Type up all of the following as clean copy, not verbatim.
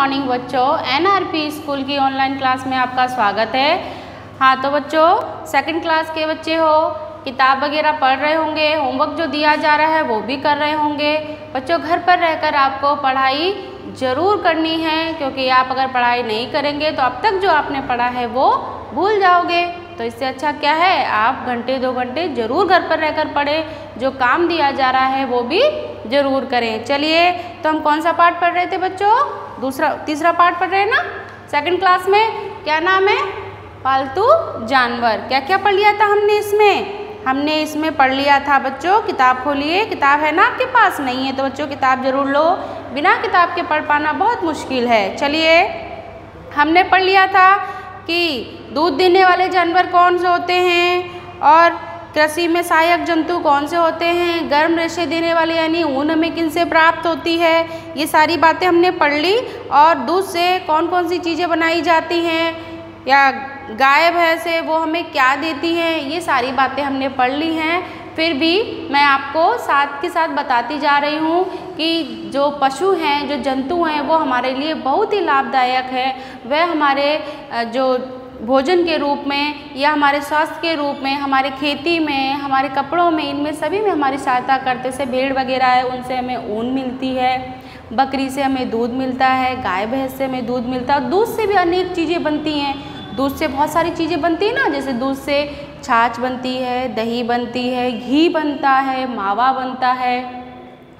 Morning बच्चों, NRP school की online class में आपका स्वागत है। हाँ तो बच्चों, सेकंड क्लास के बच्चे हो, किताब वगैरह पढ़ रहे होंगे, होमवर्क जो दिया जा रहा है वो भी कर रहे होंगे। बच्चों घर पर रहकर आपको पढ़ाई ज़रूर करनी है, क्योंकि आप अगर पढ़ाई नहीं करेंगे तो अब तक जो आपने पढ़ा है वो भूल जाओगे। तो इससे अच्छा क्या है, आप घंटे 2 घंटे ज़रूर घर पर रहकर पढ़ें, जो काम दिया जा रहा है वो भी ज़रूर करें। चलिए, तो हम कौन सा पार्ट पढ़ रहे थे बच्चों? तीसरा पार्ट पढ़ रहे हैं ना सेकंड क्लास में। क्या नाम है? पालतू जानवर। क्या क्या पढ़ लिया था हमने इसमें? हमने इसमें पढ़ लिया था बच्चों, किताब खोलिए। किताब है ना आपके पास? नहीं है तो बच्चों किताब ज़रूर लो, बिना किताब के पढ़ पाना बहुत मुश्किल है। चलिए, हमने पढ़ लिया था कि दूध देने वाले जानवर कौन से होते हैं और कृषि में सहायक जंतु कौन से होते हैं, गर्म रेशे देने वाले यानी ऊन हमें किन से प्राप्त होती है, ये सारी बातें हमने पढ़ ली। और दूध से कौन कौन सी चीज़ें बनाई जाती हैं, या गाय भैंस है वो हमें क्या देती हैं, ये सारी बातें हमने पढ़ ली हैं। फिर भी मैं आपको साथ के साथ बताती जा रही हूँ कि जो पशु हैं, जो जंतु हैं, वो हमारे लिए बहुत ही लाभदायक है। वह हमारे जो भोजन के रूप में या हमारे स्वास्थ्य के रूप में, हमारे खेती में, हमारे कपड़ों में, इनमें सभी में हमारी सहायता करते। से भेड़ वगैरह है, उनसे हमें ऊन मिलती है, बकरी से हमें दूध मिलता है, गाय भैंस से हमें दूध मिलता है। दूध से भी अनेक चीज़ें बनती हैं, दूध से बहुत सारी चीज़ें बनती हैं ना, जैसे दूध से छाछ बनती है, दही बनती है, घी बनता है, मावा बनता है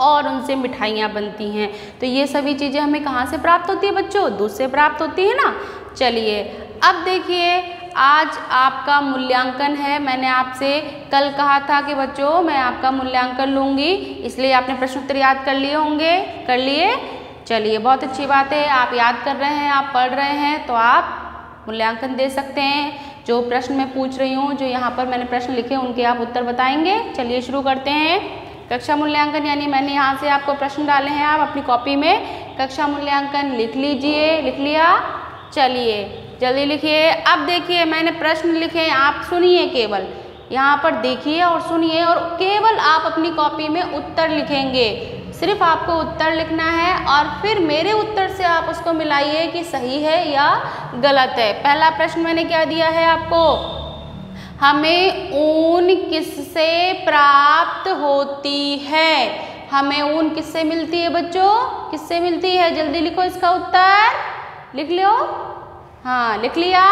और उनसे मिठाइयाँ बनती हैं। तो ये सभी चीज़ें हमें कहाँ से प्राप्त होती है बच्चों? दूध से प्राप्त होती है ना। चलिए, अब देखिए, आज आपका मूल्यांकन है। मैंने आपसे कल कहा था कि बच्चों मैं आपका मूल्यांकन लूँगी, इसलिए आपने प्रश्न उत्तर याद कर लिए होंगे। कर लिए? चलिए, बहुत अच्छी बात है, आप याद कर रहे हैं, आप पढ़ रहे हैं, तो आप मूल्यांकन दे सकते हैं। जो प्रश्न मैं पूछ रही हूँ, जो यहाँ पर मैंने प्रश्न लिखे, उनके आप उत्तर बताएंगे। चलिए शुरू करते हैं। कक्षा मूल्यांकन यानी मैंने यहाँ से आपको प्रश्न डाले हैं, आप अपनी कॉपी में कक्षा मूल्यांकन लिख लीजिए। लिख लिया? चलिए जल्दी लिखिए। अब देखिए, मैंने प्रश्न लिखे हैं, आप सुनिए, केवल यहाँ पर देखिए और सुनिए, और केवल आप अपनी कॉपी में उत्तर लिखेंगे। सिर्फ आपको उत्तर लिखना है और फिर मेरे उत्तर से आप उसको मिलाइए कि सही है या गलत है। पहला प्रश्न मैंने क्या दिया है आपको? हमें ऊन किससे प्राप्त होती है? हमें ऊन किससे मिलती है बच्चों? किससे मिलती है? जल्दी लिखो इसका उत्तर। लिख लो? हाँ, लिख लिया?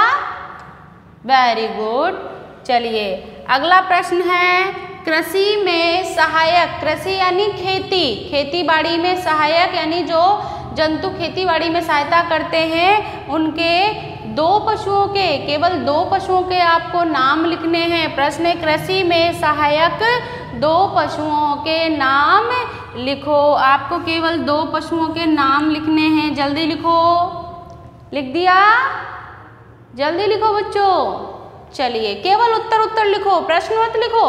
Very good. चलिए, अगला प्रश्न है, कृषि में सहायक, कृषि यानी खेती, खेती बाड़ी में सहायक यानी जो जंतु खेती बाड़ी में सहायता करते हैं, उनके 2 पशुओं के, केवल 2 पशुओं के आपको नाम लिखने हैं। प्रश्न है, कृषि में सहायक 2 पशुओं के नाम लिखो। आपको केवल 2 पशुओं के नाम लिखने हैं, जल्दी लिखो। लिख दिया? जल्दी लिखो बच्चों। चलिए, केवल उत्तर लिखो, प्रश्न मत लिखो,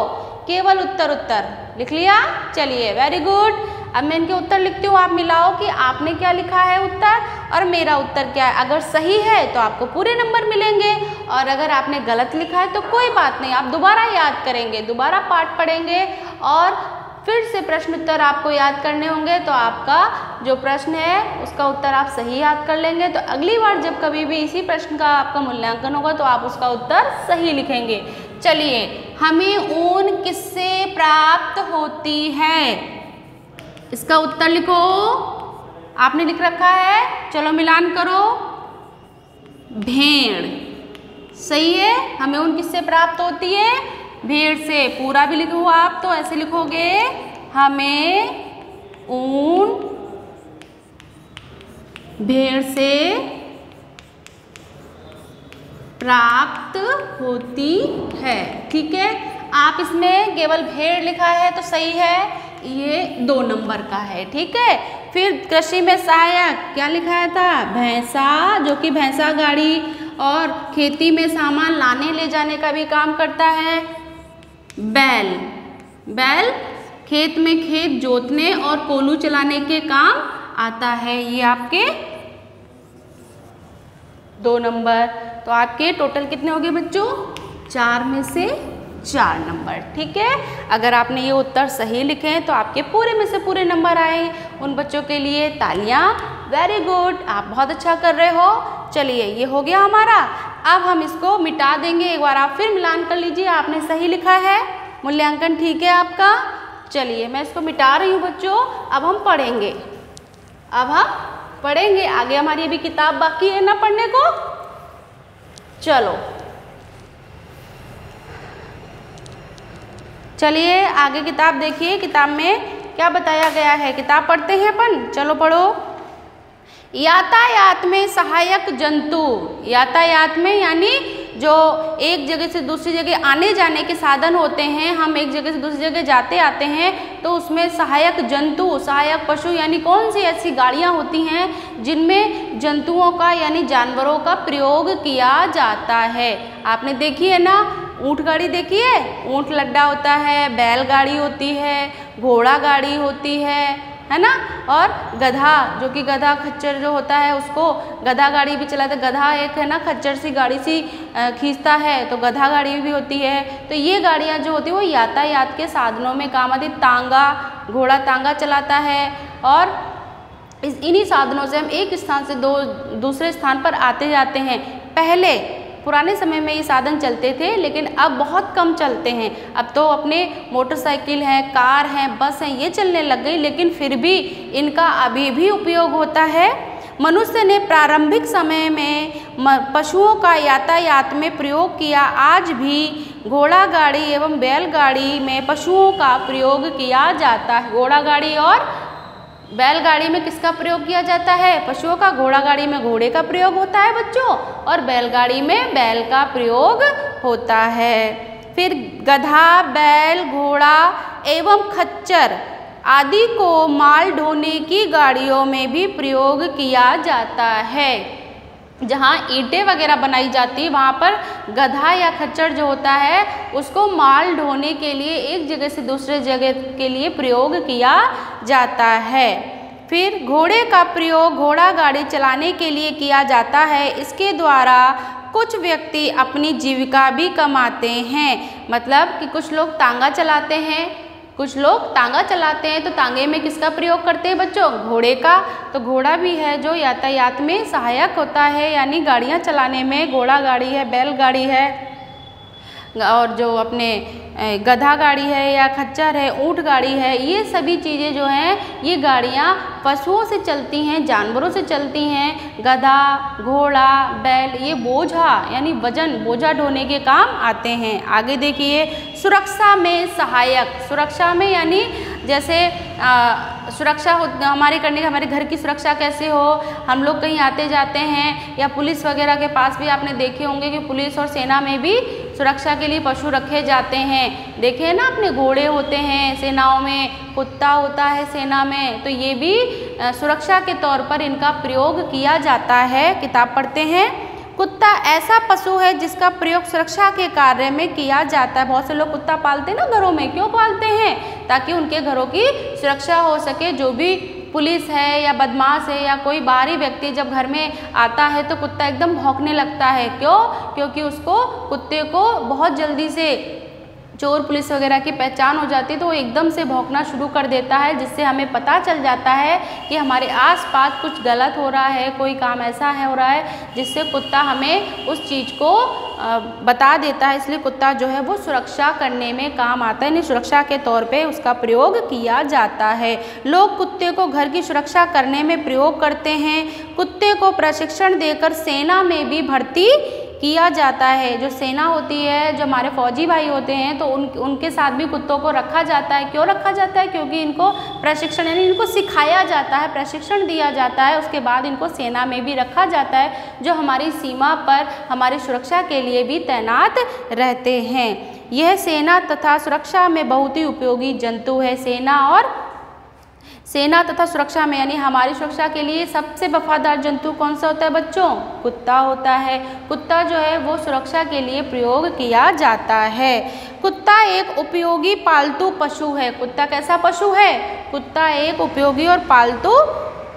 केवल उत्तर लिख लिया? चलिए, वेरी गुड। अब मैं इनके उत्तर लिखती हूँ, आप मिलाओ कि आपने क्या लिखा है उत्तर और मेरा उत्तर क्या है। अगर सही है तो आपको पूरे नंबर मिलेंगे, और अगर आपने गलत लिखा है तो कोई बात नहीं, आप दोबारा याद करेंगे, दोबारा पाठ पढ़ेंगे और फिर से प्रश्न उत्तर आपको याद करने होंगे। तो आपका जो प्रश्न है उसका उत्तर आप सही याद कर लेंगे, तो अगली बार जब कभी भी इसी प्रश्न का आपका मूल्यांकन होगा तो आप उसका उत्तर सही लिखेंगे। चलिए, हमें ऊन किससे प्राप्त होती है? इसका उत्तर लिखो। आपने लिख रखा है, चलो मिलान करो। भेड़। सही है, हमें ऊन किससे प्राप्त होती है? भेड़ से। पूरा भी लिखो आप, तो ऐसे लिखोगे, हमें ऊन भेड़ से प्राप्त होती है। ठीक है, आप इसमें केवल भेड़ लिखा है तो सही है, ये 2 नंबर का है। ठीक है, फिर कृषि में सहायक क्या लिखाया था? भैंसा, जो कि भैंसा गाड़ी और खेती में सामान लाने ले जाने का भी काम करता है। बैल, बैल खेत में खेत जोतने और कोलू चलाने के काम आता है। ये आपके 2 नंबर। तो आपके टोटल कितने हो गए बच्चों? 4 में से 4 नंबर। ठीक है, अगर आपने ये उत्तर सही लिखे हैं तो आपके पूरे में से पूरे नंबर आए। उन बच्चों के लिए तालियां वेरी गुड, आप बहुत अच्छा कर रहे हो। चलिए ये हो गया हमारा। अब हम इसको मिटा देंगे। एक बार आप फिर मिलान कर लीजिए। आपने सही लिखा है, मूल्यांकन ठीक है आपका। चलिए मैं इसको मिटा रही हूँ बच्चों। अब हम पढ़ेंगे, आगे हमारी अभी किताब बाकी है ना पढ़ने को। चलो चलिए आगे किताब देखिए, किताब में क्या बताया गया है। किताब पढ़ते हैं अपन, चलो पढ़ो। यातायात में सहायक जंतु, यातायात में यानी जो एक जगह से दूसरी जगह आने जाने के साधन होते हैं, हम एक जगह से दूसरी जगह जाते आते हैं, तो उसमें सहायक जंतु, सहायक पशु यानी कौन सी ऐसी गाड़ियां होती हैं जिनमें जंतुओं का यानी जानवरों का प्रयोग किया जाता है। आपने देखी है ना, ऊँट गाड़ी देखी है, ऊँट लड्डा होता है, बैलगाड़ी होती है, घोड़ा गाड़ी होती है ना, और गधा, जो कि गधा खच्चर जो होता है उसको गधा गाड़ी भी चलाते। गधा एक है ना खच्चर सी गाड़ी सी खींचता है, तो गधा गाड़ी भी होती है। तो ये गाड़ियाँ जो होती है वो यातायात के साधनों में काम आती। तांगा, घोड़ा तांगा चलाता है, और इन्हीं साधनों से हम एक स्थान से दूसरे स्थान पर आते जाते हैं। पहले पुराने समय में ये साधन चलते थे, लेकिन अब बहुत कम चलते हैं। अब तो अपने मोटरसाइकिल हैं, कार हैं, बस हैं, ये चलने लग गई, लेकिन फिर भी इनका अभी भी उपयोग होता है। मनुष्य ने प्रारंभिक समय में पशुओं का यातायात में प्रयोग किया। आज भी घोड़ा गाड़ी एवं बैलगाड़ी में पशुओं का प्रयोग किया जाता है। घोड़ा गाड़ी और बैलगाड़ी में किसका प्रयोग किया जाता है? पशुओं का। घोड़ा गाड़ी में घोड़े का प्रयोग होता है बच्चों, और बैलगाड़ी में बैल का प्रयोग होता है। फिर गधा, बैल, घोड़ा एवं खच्चर आदि को माल ढोने की गाड़ियों में भी प्रयोग किया जाता है। जहाँ ईंटें वगैरह बनाई जाती है वहाँ पर गधा या खच्चर जो होता है उसको माल ढोने के लिए एक जगह से दूसरे जगह के लिए प्रयोग किया जाता है। फिर घोड़े का प्रयोग घोड़ा गाड़ी चलाने के लिए किया जाता है। इसके द्वारा कुछ व्यक्ति अपनी जीविका भी कमाते हैं। मतलब कि कुछ लोग तांगा चलाते हैं, तो तांगे में किसका प्रयोग करते हैं बच्चों? घोड़े का। तो घोड़ा भी है जो यातायात में सहायक होता है, यानी गाड़ियाँ चलाने में घोड़ा गाड़ी है, बैलगाड़ी है, और जो अपने गधा गाड़ी है या खच्चर है, ऊँट गाड़ी है, ये सभी चीज़ें जो हैं ये गाड़ियाँ पशुओं से चलती हैं, जानवरों से चलती हैं। गधा, घोड़ा, बैल ये बोझा यानी वजन, बोझा ढोने के काम आते हैं। आगे देखिए, सुरक्षा में सहायक। सुरक्षा में यानी जैसे सुरक्षा हमारे घर की सुरक्षा कैसे हो, हम लोग कहीं आते जाते हैं, या पुलिस वगैरह के पास भी आपने देखे होंगे कि पुलिस और सेना में भी सुरक्षा के लिए पशु रखे जाते हैं। देखे ना आपने, घोड़े होते हैं सेनाओं में, कुत्ता होता है सेना में, तो ये भी सुरक्षा के तौर पर इनका प्रयोग किया जाता है। किताब पढ़ते हैं। कुत्ता ऐसा पशु है जिसका प्रयोग सुरक्षा के कार्य में किया जाता है। बहुत से लोग कुत्ता पालते हैं ना घरों में, क्यों पालते हैं? ताकि उनके घरों की सुरक्षा हो सके। जो भी पुलिस है या बदमाश है या कोई बाहरी व्यक्ति जब घर में आता है तो कुत्ता एकदम भौंकने लगता है। क्यों? क्योंकि उसको, कुत्ते को बहुत जल्दी से चोर पुलिस वगैरह की पहचान हो जाती है, तो वो एकदम से भौंकना शुरू कर देता है, जिससे हमें पता चल जाता है कि हमारे आसपास कुछ गलत हो रहा है, कोई काम ऐसा है हो रहा है जिससे कुत्ता हमें उस चीज़ को बता देता है। इसलिए कुत्ता जो है वो सुरक्षा करने में काम आता है, यानी सुरक्षा के तौर पे उसका प्रयोग किया जाता है। लोग कुत्ते को घर की सुरक्षा करने में प्रयोग करते हैं। कुत्ते को प्रशिक्षण देकर सेना में भी भर्ती किया जाता है। जो सेना होती है, जो हमारे फौजी भाई होते हैं, तो उनके साथ भी कुत्तों को रखा जाता है। क्यों रखा जाता है? क्योंकि इनको प्रशिक्षण यानी इनको सिखाया जाता है, प्रशिक्षण दिया जाता है, उसके बाद इनको सेना में भी रखा जाता है, जो हमारी सीमा पर हमारी सुरक्षा के लिए भी तैनात रहते हैं। यह सेना तथा सुरक्षा में बहुत ही उपयोगी जंतु है। सेना तथा सुरक्षा में यानी हमारी सुरक्षा के लिए सबसे वफादार जंतु कौन सा होता है बच्चों? कुत्ता होता है। कुत्ता जो है वो सुरक्षा के लिए प्रयोग किया जाता है। कुत्ता एक उपयोगी पालतू पशु है। कुत्ता कैसा पशु है? कुत्ता एक उपयोगी और पालतू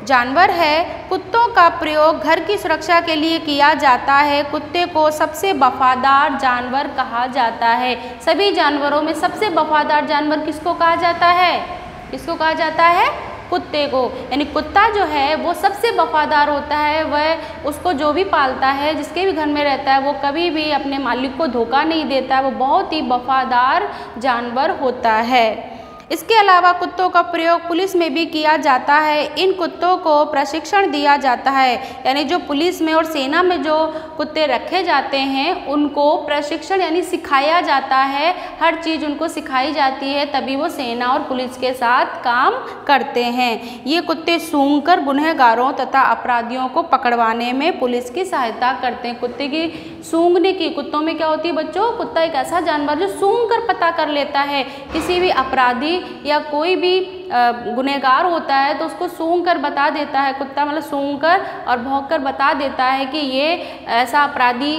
जानवर है। कुत्तों का प्रयोग घर की सुरक्षा के लिए किया जाता है। कुत्ते को सबसे वफादार जानवर कहा जाता है। सभी जानवरों में सबसे वफादार जानवर किसको कहा जाता है? किसको कहा जाता है? कुत्ते को, यानी कुत्ता जो है वो सबसे वफादार होता है। वह उसको जो भी पालता है, जिसके भी घर में रहता है, वो कभी भी अपने मालिक को धोखा नहीं देता है। वो बहुत ही वफादार जानवर होता है। इसके अलावा कुत्तों का प्रयोग पुलिस में भी किया जाता है। इन कुत्तों को प्रशिक्षण दिया जाता है, यानी जो पुलिस में और सेना में जो कुत्ते रखे जाते हैं उनको प्रशिक्षण यानी सिखाया जाता है। हर चीज़ उनको सिखाई जाती है, तभी वो सेना और पुलिस के साथ काम करते हैं। ये कुत्ते सूंघकर गुनहगारों तथा अपराधियों को पकड़वाने में पुलिस की सहायता करते हैं। कुत्ते की सूंघने की, कुत्तों में क्या होती है बच्चों, कुत्ता एक ऐसा जानवर जो सूंघकर पता कर लेता है। किसी भी अपराधी या कोई भी गुनहगार होता है तो उसको सूंघ कर बता देता है। कुत्ता मतलब सूंघ कर और भौंक कर बता देता है कि ये ऐसा अपराधी,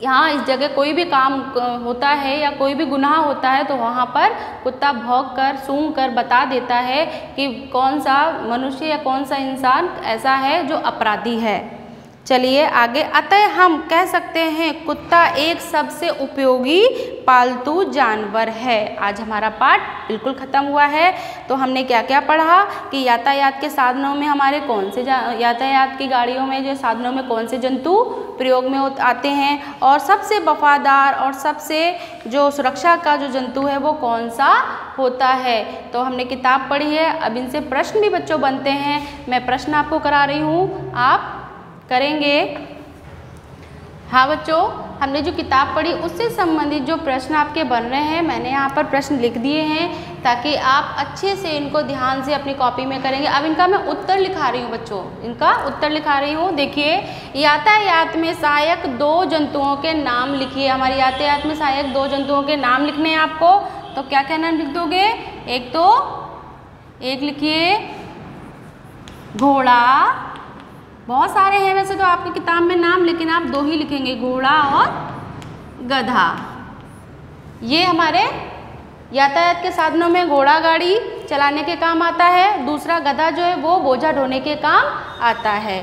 यहाँ इस जगह कोई भी काम होता है या कोई भी गुनाह होता है तो वहाँ पर कुत्ता भौंक कर सूंघ कर बता देता है कि कौन सा मनुष्य या कौन सा इंसान ऐसा है जो अपराधी है। चलिए आगे, अतः हम कह सकते हैं कुत्ता एक सबसे उपयोगी पालतू जानवर है। आज हमारा पाठ बिल्कुल ख़त्म हुआ है। तो हमने क्या क्या पढ़ा कि यातायात के साधनों में हमारे कौन से यातायात की गाड़ियों में जो साधनों में कौन से जंतु प्रयोग में आते हैं, और सबसे वफादार और सबसे जो सुरक्षा का जो जंतु है वो कौन सा होता है। तो हमने किताब पढ़ी है। अब इनसे प्रश्न भी बच्चों बनते हैं। मैं प्रश्न आपको करा रही हूँ, आप करेंगे। हाँ बच्चों, हमने जो किताब पढ़ी उससे संबंधित जो प्रश्न आपके बन रहे हैं, मैंने यहाँ पर प्रश्न लिख दिए हैं ताकि आप अच्छे से इनको ध्यान से अपनी कॉपी में करेंगे। अब इनका मैं उत्तर लिखा रही हूँ बच्चों, इनका उत्तर लिखा रही हूँ। देखिए, यातायात में सहायक 2 जंतुओं के नाम लिखिए। हमारे यातायात में सहायक 2 जंतुओं के नाम लिखने हैं आपको। तो क्या क्या नाम लिख दोगे? एक लिखिए घोड़ा, बहुत सारे हैं वैसे तो आपकी किताब में नाम, लेकिन आप 2 ही लिखेंगे, घोड़ा और गधा। ये हमारे यातायात के साधनों में घोड़ा गाड़ी चलाने के काम आता है। दूसरा गधा जो है वो बोझा ढोने के काम आता है।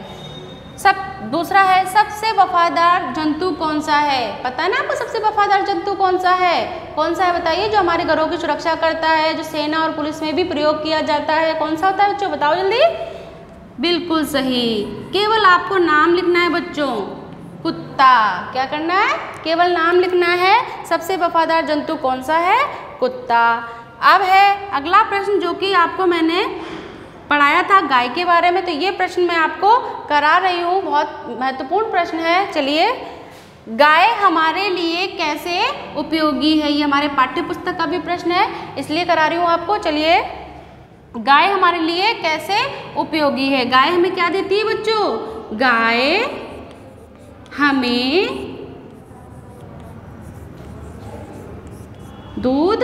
दूसरा है सबसे वफादार जंतु कौन सा है? पता है ना आपको सबसे वफादार जंतु कौन सा है? कौन सा है बताइए, जो हमारे घरों की सुरक्षा करता है, जो सेना और पुलिस में भी प्रयोग किया जाता है। कौन सा होता है बच्चों, बताओ जल्दी। बिल्कुल सही, केवल आपको नाम लिखना है बच्चों, कुत्ता। क्या करना है? केवल नाम लिखना है। सबसे वफादार जंतु कौन सा है? कुत्ता। अब है अगला प्रश्न जो कि आपको मैंने पढ़ाया था गाय के बारे में। तो ये प्रश्न मैं आपको करा रही हूँ, बहुत महत्वपूर्ण प्रश्न है। चलिए, गाय हमारे लिए कैसे उपयोगी है, ये हमारे पाठ्य पुस्तक का भी प्रश्न है, इसलिए करा रही हूँ आपको। चलिए, गाय हमारे लिए कैसे उपयोगी है? गाय हमें क्या देती है बच्चों? गाय हमें दूध,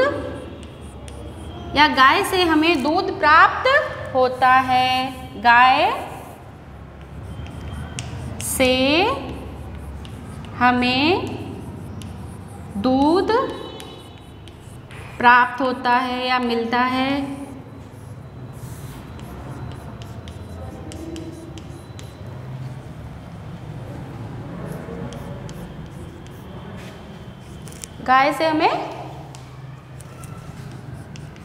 या गाय से हमें दूध प्राप्त होता है। गाय से हमें दूध प्राप्त होता है या मिलता है। गाय से हमें,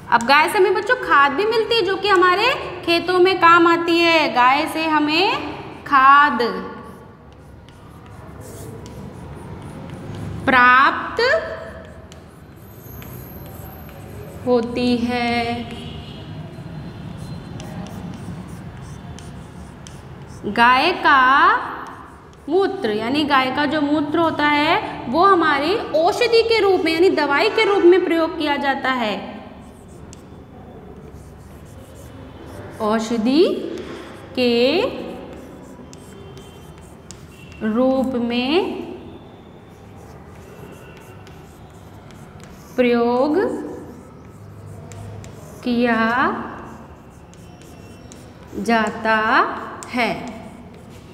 अब गाय से हमें बच्चों खाद भी मिलती है जो कि हमारे खेतों में काम आती है। गाय से हमें खाद प्राप्त होती है। गाय का मूत्र, यानी गाय का जो मूत्र होता है वो हमारी औषधि के रूप में यानी दवाई के रूप में प्रयोग किया जाता है। औषधि के रूप में प्रयोग किया जाता है।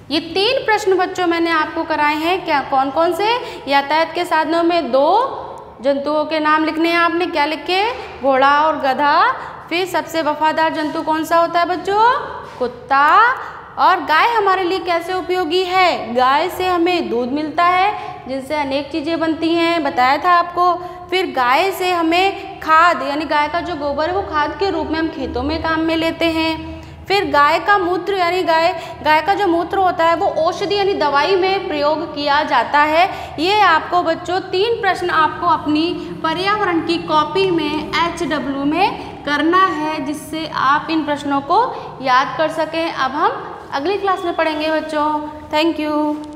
ये 3 प्रश्न बच्चों मैंने आपको कराए हैं। क्या कौन कौन से? यातायात के साधनों में 2 जंतुओं के नाम लिखने हैं आपने। क्या लिखे? घोड़ा और गधा। फिर सबसे वफादार जंतु कौन सा होता है बच्चों? कुत्ता। और गाय हमारे लिए कैसे उपयोगी है? गाय से हमें दूध मिलता है जिनसे अनेक चीज़ें बनती हैं, बताया था आपको। फिर गाय से हमें खाद यानी गाय का जो गोबर है वो खाद के रूप में हम खेतों में काम में लेते हैं। फिर गाय का मूत्र यानी गाय का जो मूत्र होता है वो औषधि यानी दवाई में प्रयोग किया जाता है। ये आपको बच्चों 3 प्रश्न आपको अपनी पर्यावरण की कॉपी में HW में करना है, जिससे आप इन प्रश्नों को याद कर सकें। अब हम अगली क्लास में पढ़ेंगे बच्चों। Thank you.